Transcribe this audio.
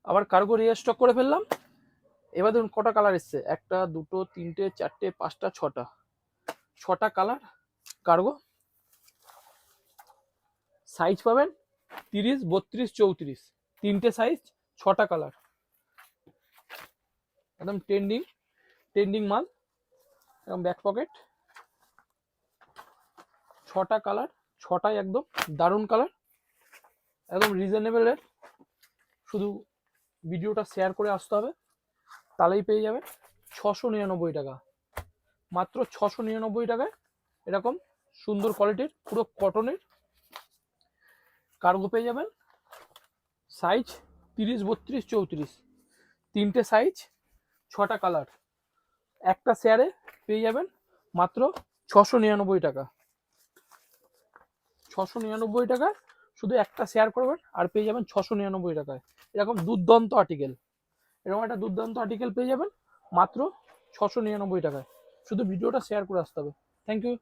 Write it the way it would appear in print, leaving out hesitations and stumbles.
আবার cargo restock করে ফেললাম। এবার ধরুন কটা কালার এসছে, 1 2 3 4 5 6টা কালার কার্গো। সাইজ পাবেন 30 32 34, 3টে সাইজ, 6টা কালার, একদম ট্রেন্ডিং মাল, একদম ব্যাক পকেট, 6টা কালার, 6টাই একদম দারুণ কালার, একদম রিজনেবল রেট। শুধু ভিডিওটা শেয়ার করে আসতে হবে, তাহলেই পেয়ে যাবেন 699 টাকা, মাত্র 699 টাকায় এরকম সুন্দর কোয়ালিটির পুরো কটনের কার্গো পেয়ে যাবেন। সাইজ 30 32 34, 3টে সাইজ, 6টা কালার, একটা শেয়ারে পেয়ে যাবেন মাত্র 699 টাকা। 699 টাকা, শুধু একটা শেয়ার করবেন আর পেয়ে যাবেন 699 টাকায় এরকম দুর্দান্ত আর্টিকেল। এরকম একটা দুর্দান্ত আর্টিকেল পেয়ে যাবেন মাত্র 699 টাকায়। শুধু ভিডিওটা শেয়ার করে আসতে হবে। Thank you.